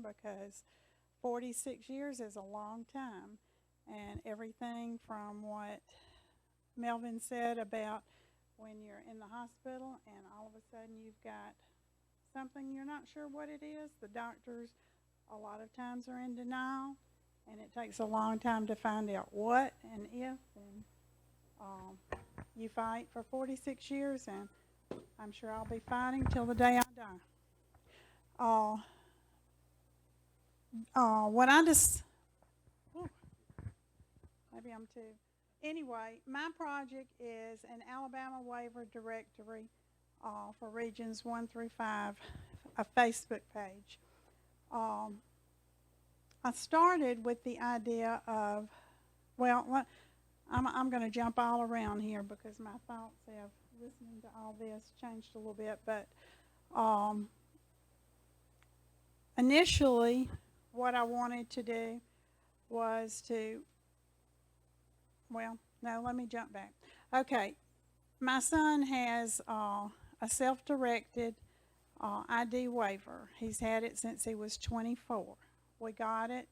because 46 years is a long time. And everything from what Melvin said about when you're in the hospital and all of a sudden you've got something you're not sure what it is, the doctors a lot of times are in denial, and it takes a long time to find out what and if, and you fight for 46 years, and I'm sure I'll be fighting till the day I die. What I just, maybe I'm too. Anyway, my project is an Alabama waiver directory for regions 1 through 5, a Facebook page. I started with the idea of, well, I'm going to jump all around here because my thoughts have, listening to all this, changed a little bit. But initially, what I wanted to do was to, well, no, let me jump back. Okay, my son has a self-directed ID waiver. He's had it since he was 24. We got it.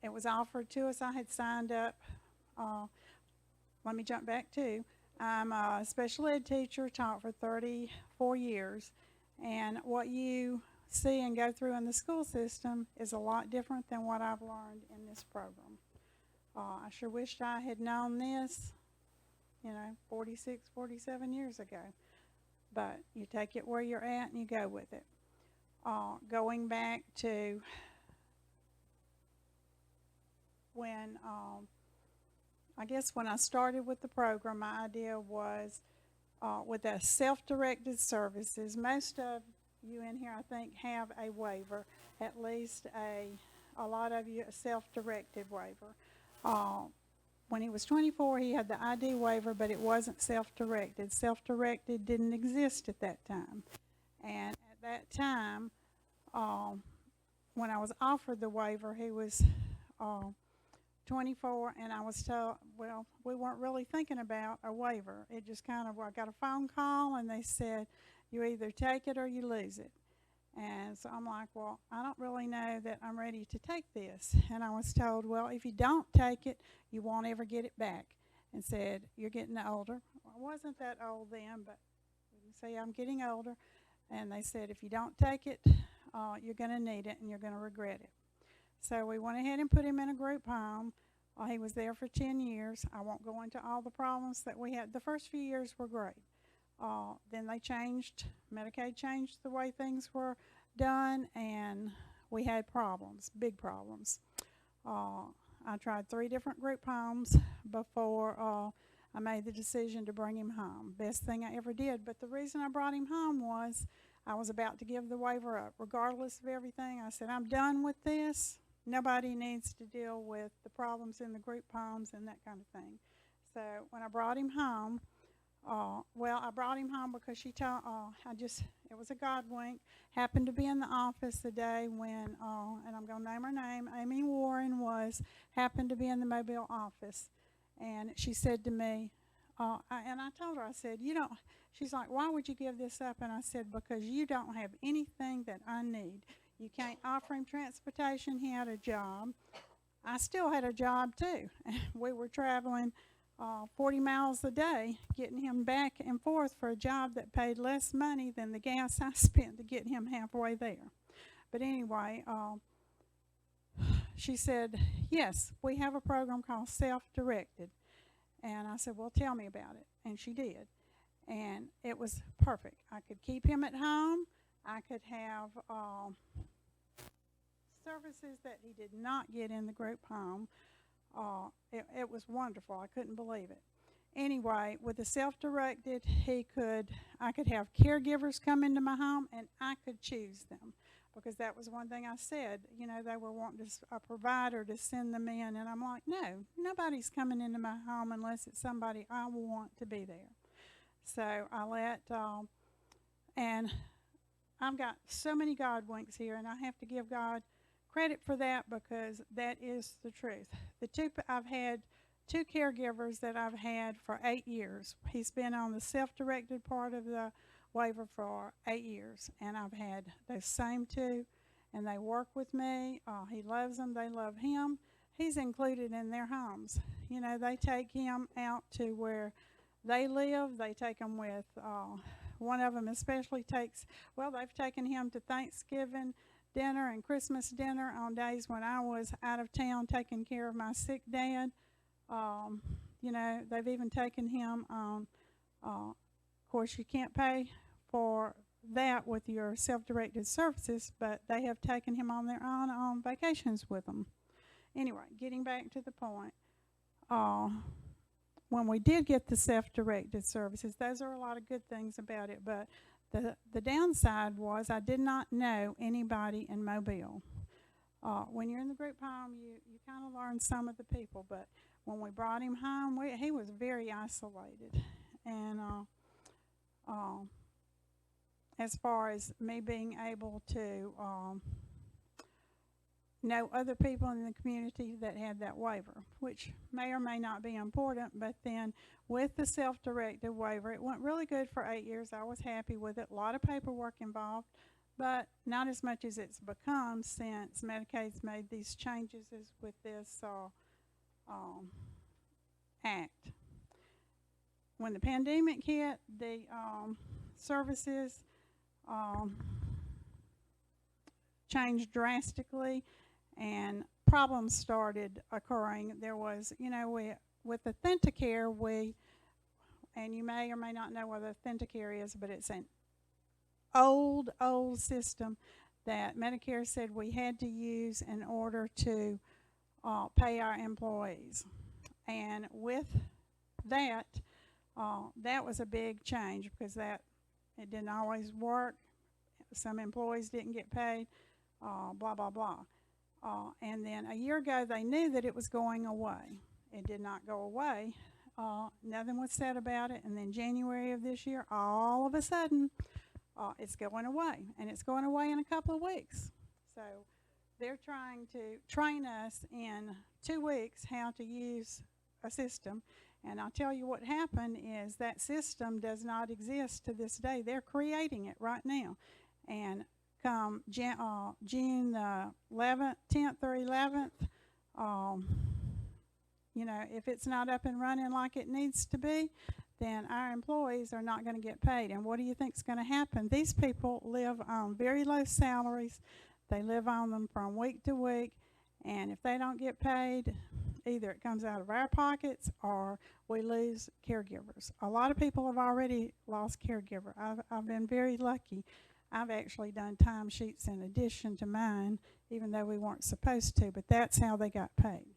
It was offered to us. I had signed up. Let me jump back too. I'm a special ed teacher, taught for 34 years, and what you see and go through in the school system is a lot different than what I've learned in this program. I sure wished I had known this, 46, 47 years ago. But you take it where you're at and you go with it. Going back to when, I guess when I started with the program, my idea was with the self-directed services, most of you in here, I think, have a waiver, at least a lot of you a self-directed waiver. When he was 24, he had the ID waiver, but it wasn't self-directed. Self-directed didn't exist at that time. And at that time, when I was offered the waiver, he was 24, and I was told, well, we weren't really thinking about a waiver. It just kind of, I got a phone call, and they said, you either take it or you lose it. And so I'm like, well, I don't really know that I'm ready to take this. And I was told, well, if you don't take it, you won't ever get it back. And said, you're getting older. Well, I wasn't that old then, but you say I'm getting older. And they said, if you don't take it, you're going to need it and you're going to regret it. So we went ahead and put him in a group home. He was there for 10 years. I won't go into all the problems that we had. The first few years were great. Then they changed, Medicaid changed the way things were done, and we had problems, big problems. I tried 3 different group homes before I made the decision to bring him home. Best thing I ever did, but the reason I brought him home was I was about to give the waiver up. Regardless of everything, I said, I'm done with this. Nobody needs to deal with the problems in the group homes and that kind of thing. So when I brought him home, I brought him home because she told, it was a God wink, happened to be in the office the day when, and I'm going to name her name, Amy Warren happened to be in the Mobile office. And she said to me, and I told her, I said, she's like, why would you give this up? And I said, because you don't have anything that I need. You can't offer him transportation. He had a job. I still had a job too. We were traveling 40 miles a day, getting him back and forth for a job that paid less money than the gas I spent to get him halfway there. But anyway, she said, yes, we have a program called Self-Directed. And I said, well, tell me about it. And she did. And it was perfect. I could keep him at home. I could have services that he did not get in the group home. It was wonderful. I couldn't believe it. Anyway, with the self-directed, I could have caregivers come into my home, and I could choose them, because that was one thing I said. They were wanting a provider to send them in, and I'm like, no, nobody's coming into my home unless it's somebody I want to be there. So I let, and I've got so many God winks here, and I have to give God credit for that, because that is the truth. I've had 2 caregivers that I've had for 8 years. He's been on the self-directed part of the waiver for 8 years, and I've had those same 2, and they work with me. He loves them. They love him. He's included in their homes. You know, they take him out to where they live. They take him with, one of them especially they've taken him to Thanksgiving dinner and Christmas dinner on days when I was out of town taking care of my sick dad. You know, they've even taken him on, of course, you can't pay for that with your self-directed services, but they have taken him on their own on vacations with them. Anyway, getting back to the point, when we did get the self-directed services, those are a lot of good things about it, but the downside was I did not know anybody in Mobile. When you're in the group home, you kind of learn some of the people, but when we brought him home, he was very isolated. And as far as me being able to know other people in the community that had that waiver, which may or may not be important, but then with the self-directed waiver, it went really good for 8 years. I was happy with it. A lot of paperwork involved, but not as much as it's become since Medicaid's made these changes as with this act. When the pandemic hit, the services changed drastically, and problems started occurring. There was, you know, with Authenticare, and you may or may not know what Authenticare is, but it's an old system that Medicare said we had to use in order to pay our employees. And with that, that was a big change because it didn't always work. Some employees didn't get paid, blah, blah, blah. And then a year ago, they knew that it was going away. It did not go away. Nothing was said about it. And then January of this year, all of a sudden, it's going away. And it's going away in a couple of weeks. So they're trying to train us in 2 weeks how to use a system. And I'll tell you what happened is that system does not exist to this day. They're creating it right now. And come June the 11th, 10th or 11th, you know, if it's not up and running like it needs to be, then our employees are not going to get paid. And what do you think is going to happen? These people live on very low salaries. They live on them from week to week. And if they don't get paid, either it comes out of our pockets or we lose caregivers. A lot of people have already lost caregiver. I've been very lucky. I've actually done timesheets in addition to mine, even though we weren't supposed to, but that's how they got paid.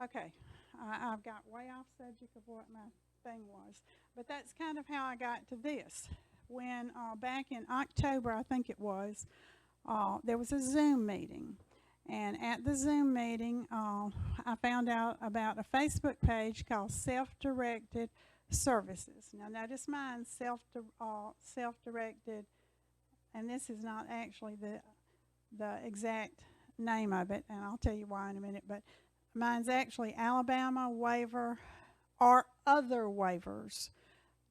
Okay, I've got way off subject of what my thing was, but that's kind of how I got to this. When back in October, I think it was, there was a Zoom meeting. And at the Zoom meeting, I found out about a Facebook page called Self-Directed Services. Now notice mine, self-directed, and this is not actually the exact name of it, and I'll tell you why in a minute, but mine's actually Alabama Waiver or Other Waivers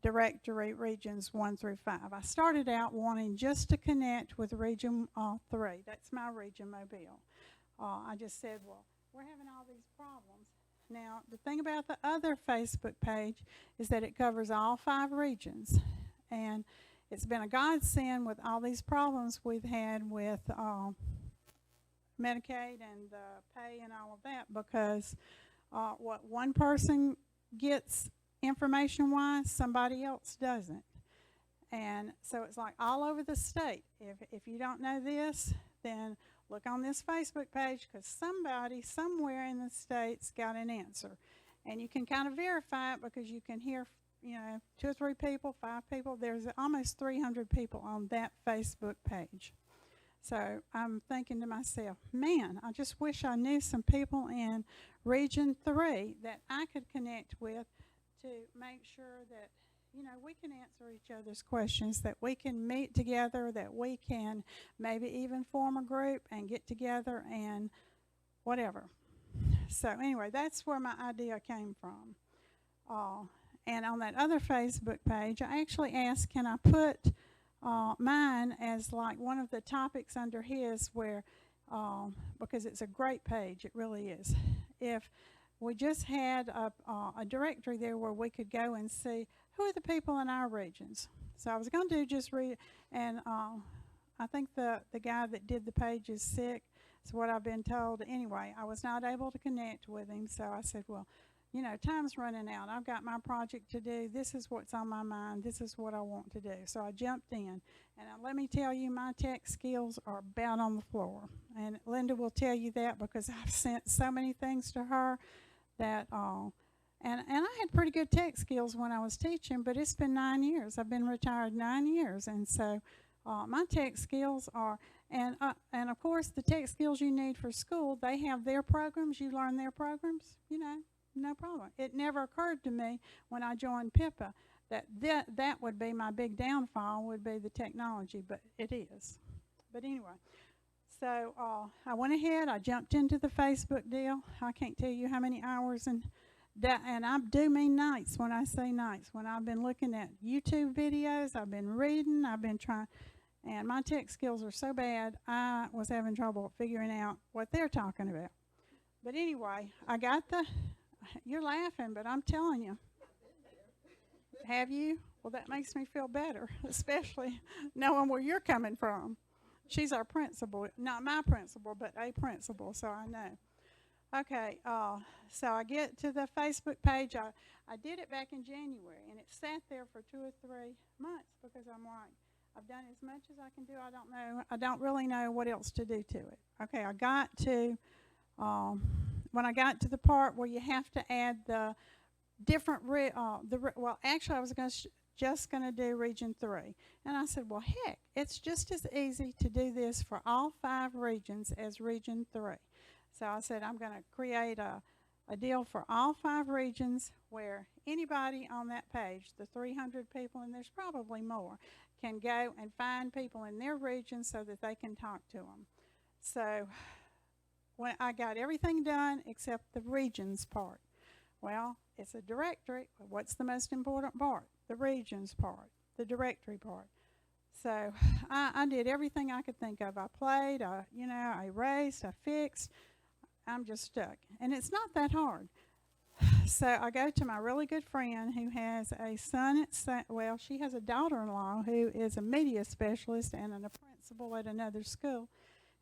Directory Regions 1 through 5. I started out wanting just to connect with Region 3. That's my region, Mobile. I just said, well, we're having all these problems. Now, the thing about the other Facebook page is that it covers all 5 regions. And it's been a godsend with all these problems we've had with Medicaid and pay and all of that, because what one person gets information-wise, somebody else doesn't. And so it's like all over the state. If you don't know this, then look on this Facebook page, because somebody somewhere in the state's got an answer. And you can kind of verify it because you can hear, you know, 2 or 3 people, 5 people. There's almost 300 people on that Facebook page. So I'm thinking to myself, man, I just wish I knew some people in Region 3 that I could connect with to make sure that, you know, we can answer each other's questions, that we can meet together, that we can maybe even form a group and get together and whatever. So anyway, that's where my idea came from. And on that other Facebook page, I actually asked, can I put mine as like one of the topics under his where, because it's a great page, it really is. If we just had a directory there where we could go and see who are the people in our regions. So I was going to do just read, and I think the guy that did the page is sick, is what I've been told. Anyway, I was not able to connect with him, so I said, well, you know, time's running out. I've got my project to do. This is what's on my mind. This is what I want to do. So I jumped in. And let me tell you, my tech skills are about on the floor. And Linda will tell you that because I've sent so many things to her that, and I had pretty good tech skills when I was teaching, but it's been 9 years. I've been retired 9 years. And so my tech skills are, and of course the tech skills you need for school, they have their programs. You learn their programs, you know. No problem. It never occurred to me when I joined PIPA that would be my big downfall, would be the technology, but it is. But anyway, so I went ahead, I jumped into the Facebook deal. I can't tell you how many hours, and I do mean nights when I say nights. When I've been looking at YouTube videos, I've been reading, I've been trying, and my tech skills are so bad, I was having trouble figuring out what they're talking about. But anyway, I got you're laughing, but I'm telling you. Have you? Well, that makes me feel better, especially knowing where you're coming from. She's our principal, not my principal, but a principal, so I know. Okay, so I get to the Facebook page. I did it back in January, and it sat there for 2 or 3 months because I'm like, I've done as much as I can do. I don't know. I don't really know what else to do to it. Okay, I got to... when I got to the part where you have to add the different, well, actually I was just going to do Region 3. And I said, well, heck, it's just as easy to do this for all 5 regions as Region 3. So I said, I'm going to create a deal for all 5 regions where anybody on that page, the 300 people, and there's probably more, can go and find people in their region so that they can talk to them. So when I got everything done except the regions part. Well, it's a directory. What's the most important part? The regions part, the directory part. So I did everything I could think of. I played, I erased, I fixed. I'm just stuck. And it's not that hard. So I go to my really good friend who has a son at, she has a daughter-in-law who is a media specialist and a principal at another school.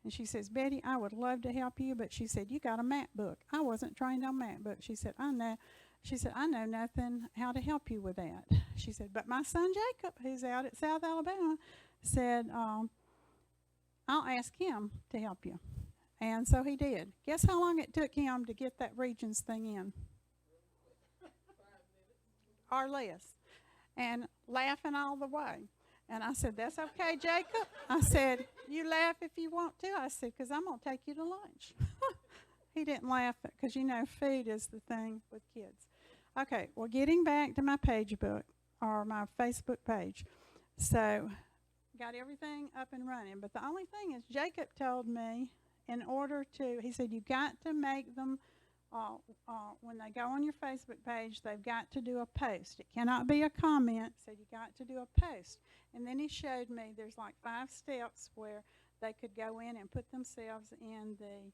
And she says, Betty, I would love to help you, but she said, you got a map book. I wasn't trained on map book. She said, I know. She said, I know nothing how to help you with that. She said, but my son Jacob, who's out at South Alabama, said, I'll ask him to help you. And so he did. Guess how long it took him to get that regions thing in? 5 minutes. Or less. And laughing all the way. And I said, that's okay, Jacob. I said, you laugh if you want to. I said, because I'm going to take you to lunch. He didn't laugh because, food is the thing with kids. Okay, well, getting back to my page book, or my Facebook page. So, got everything up and running. But the only thing is, Jacob told me, he said, you got to make them, when they go on your Facebook page, they've got to do a post. It cannot be a comment, so you got to do a post. And then he showed me there's like 5 steps where they could go in and put themselves in the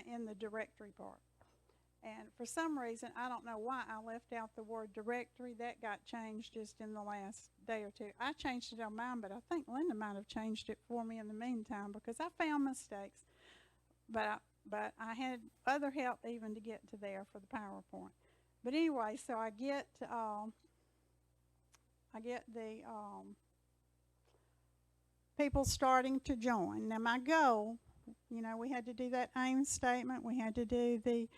in the directory part. And for some reason, I don't know why I left out the word directory. That got changed just in the last day or 2. I changed it on mine, but I think Linda might have changed it for me in the meantime because I found mistakes. But I had other help even to get to there for the PowerPoint. But anyway, so I get the people starting to join. Now my goal, we had to do that aim statement. We had to do the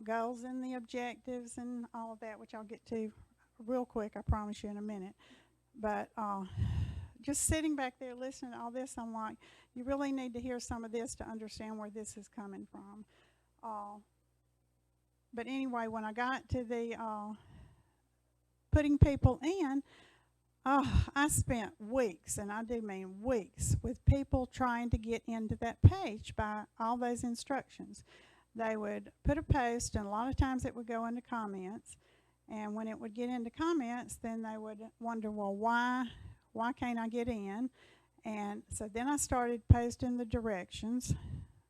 goals and the objectives and all of that, which I'll get to real quick, I promise you, in a minute. But just sitting back there listening to all this, I'm like, you really need to hear some of this to understand where this is coming from. But anyway, when I got to the putting people in, I spent weeks, and I do mean weeks, with people trying to get into that page by all those instructions. They would put a post, and a lot of times it would go into comments, And when it would get into comments, then they would wonder, well, why can't I get in? And so then I started posting the directions.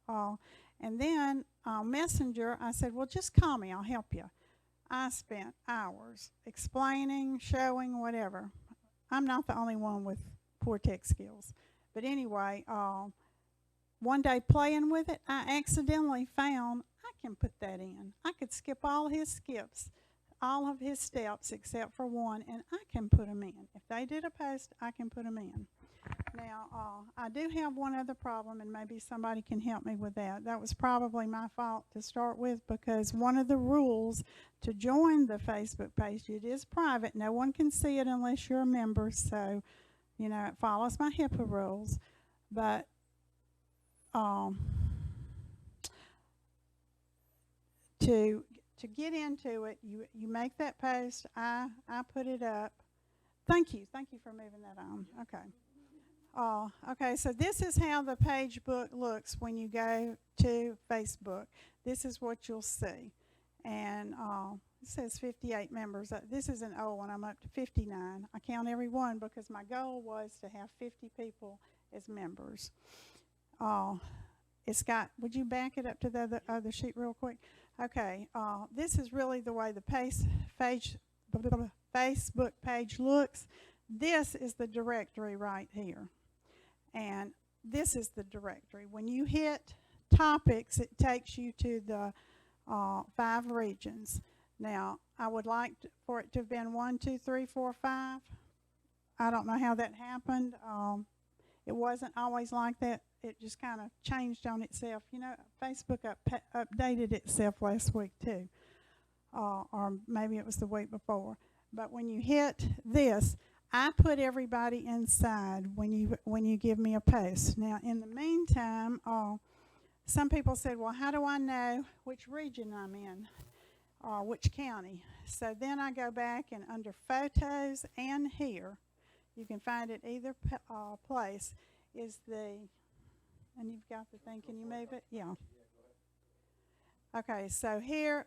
And then Messenger, I said, well, just call me, I'll help you. I spent hours explaining, showing, whatever. I'm not the only one with poor tech skills. But anyway, one day playing with it, I accidentally found I can put that in. I could skip all his skips, all of his steps except for one, and I can put them in. If they did a post, I can put them in. Now, I do have one other problem, and maybe somebody can help me with that. That was probably my fault to start with, because one of the rules to join the Facebook page, it is private. No one can see it unless you're a member, so, you know, it follows my HIPAA rules. But to get into it, you make that post. I put it up. Thank you for moving that on. Okay. Okay, so this is how the page book looks when you go to Facebook. This is what you'll see. And it says 58 members. This is an old one. I'm up to 59. I count every one because my goal was to have 50 people as members. It's got, would you back it up to the other sheet real quick? Okay, this is really the way the Facebook page looks. This is the directory right here. And this is the directory. When you hit topics, it takes you to the 5 regions. Now, I would like for it to have been 1, 2, 3, 4, 5. I don't know how that happened. It wasn't always like that. It just kind of changed on itself. You know, Facebook updated itself last week too, or maybe it was the week before. But when you hit this, I put everybody inside when you give me a post. Now, in the meantime, some people said, well, how do I know which region I'm in, or which county? So then I go back, and under photos and here, you can find it either place, is the, and you've got the thing, can you move it? Yeah. Okay, so here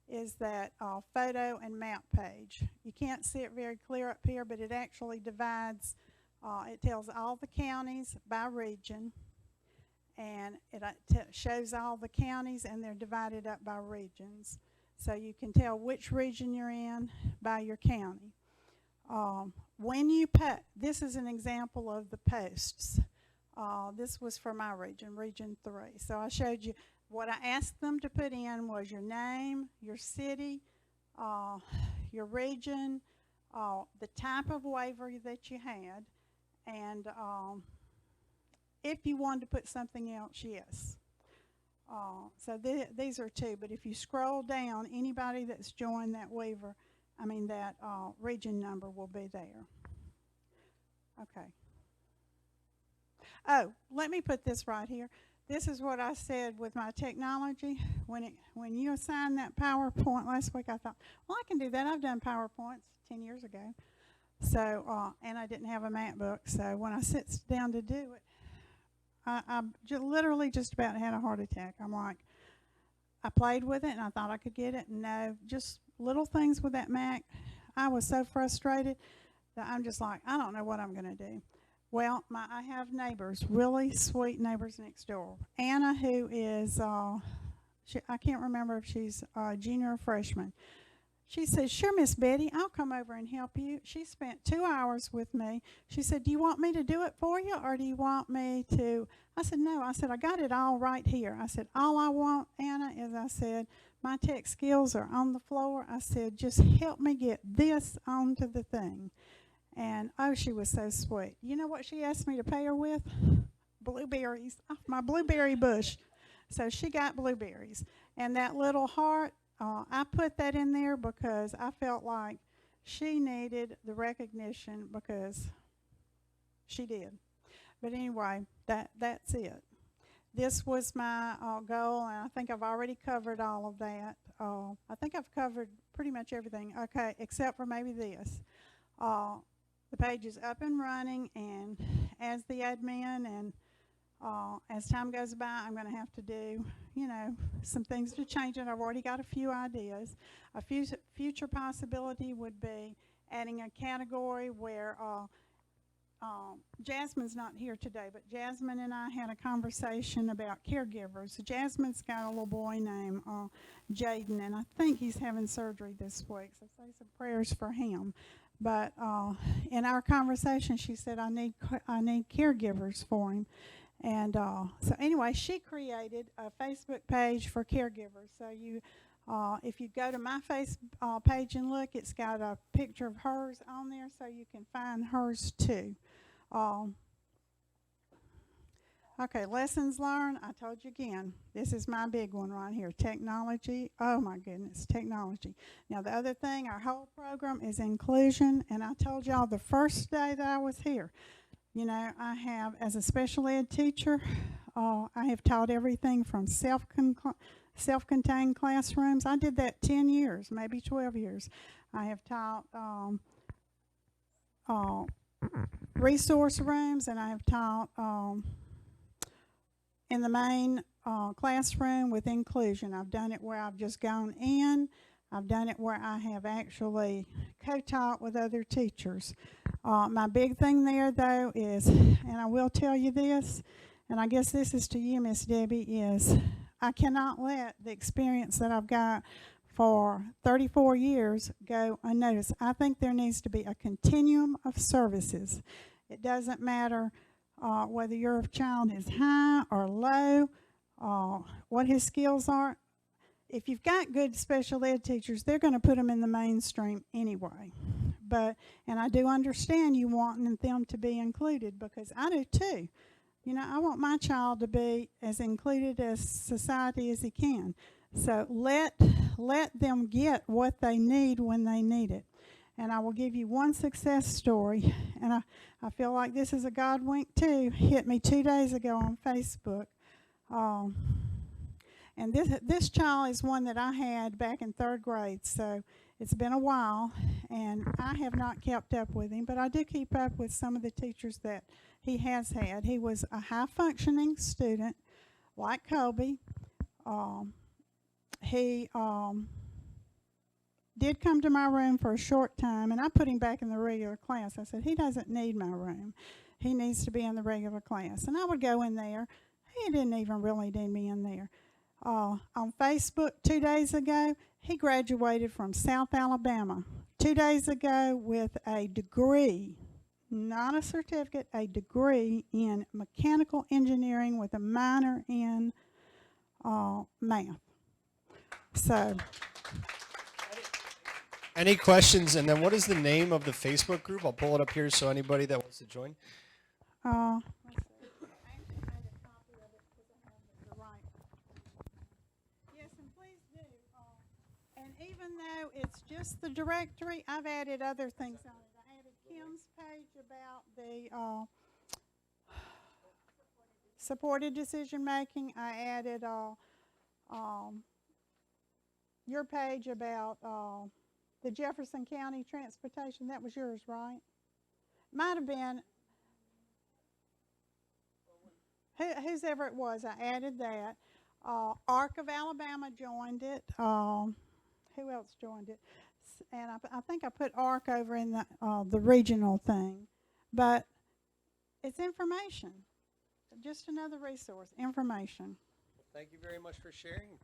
is that photo and map page. You can't see it very clear up here, but it actually divides, it tells all the counties by region, and it shows all the counties, and they're divided up by regions. So you can tell which region you're in by your county. When you put, this is an example of the posts. This was for my region, Region 3. So I showed you what I asked them to put in was your name, your city, your region, the type of waiver that you had, and if you wanted to put something else, yes. So these are 2, but if you scroll down, anybody that's joined that waiver, that region number will be there. Okay. Oh, let me put this right here. This is what I said with my technology. When you assigned that PowerPoint last week, I thought, well, I can do that. I've done PowerPoints 10 years ago. So, and I didn't have a MacBook. So when I sit down to do it, I literally just about had a heart attack. I'm like, I played with it and I thought I could get it. No, just little things with that Mac. I was so frustrated that I'm just like, I don't know what I'm going to do. Well, I have neighbors, really sweet neighbors next door. Anna, who is, I can't remember if she's a junior or freshman. She said, sure, Miss Betty, I'll come over and help you. She spent 2 hours with me. She said, do you want me to do it for you, or do you want me to? I said, no. I said, I got it all right here. I said, all I want, Anna, is I said, my tech skills are on the floor. I said, just help me get this onto the thing. And, oh, she was so sweet. You know what she asked me to pay her with? Blueberries off my blueberry bush. So she got blueberries. And that little heart, I put that in there because I felt like she needed the recognition because she did. But anyway, that's it. This was my goal, and I think I've already covered all of that. I think I've covered pretty much everything, okay, except for maybe this. The page is up and running, and as the admin, and As time goes by, I'm going to have to do, some things to change it. I've already got a few ideas. A future possibility would be adding a category where Jasmine's not here today, but Jasmine and I had a conversation about caregivers. Jasmine's got a little boy named Jaden, and I think he's having surgery this week, so say some prayers for him. But in our conversation, she said, I need caregivers for him. And so anyway, she created a Facebook page for caregivers. So if you go to my Facebook page and look, it's got a picture of hers on there, so you can find hers too. Okay, lessons learned. I told you again, this is my big one right here, technology. Oh my goodness, technology. Now the other thing, our whole program is inclusion, and I told y'all the first day that I was here, I have, as a special ed teacher, I have taught everything from self-contained classrooms. I did that 10 years, maybe 12 years. I have taught resource rooms, and I have taught in the main classroom with inclusion. I've done it where I've just gone in. I've done it where I have actually co-taught with other teachers. My big thing there, though, is, and I will tell you this, and I guess this is to you, Miss Debbie, is I cannot let the experience that I've got for 34 years go unnoticed. I think there needs to be a continuum of services. It doesn't matter whether your child is high or low, what his skills are. If you've got good special ed teachers, they're going to put them in the mainstream anyway. And I do understand you wanting them to be included, because I do too. I want my child to be as included as society as he can. So let them get what they need when they need it. And I will give you one success story, and I feel like this is a God wink too. Hit me 2 days ago on Facebook. And this child is one that I had back in 3rd grade, so it's been a while, and I have not kept up with him, but I do keep up with some of the teachers that he has had. He was a high-functioning student, like Kobe. He did come to my room for a short time, and I put him back in the regular class. I said, he doesn't need my room. He needs to be in the regular class. And I would go in there. He didn't even really need me in there. On Facebook 2 days ago, he graduated from South Alabama 2 days ago with a degree, not a certificate, a degree in mechanical engineering with a minor in math. So, any questions? And then what is the name of the Facebook group? I'll pull it up here so anybody that wants to join. Even though it's just the directory, I've added other things on it. I added Kim's page about the supported decision making. I added your page about the Jefferson County transportation. That was yours, right? Might have been. Whose ever it was, I added that. ARC of Alabama joined it. Who else joined it? And I think I put ARC over in the regional thing. But it's information. Just another resource, information. Thank you very much for sharing.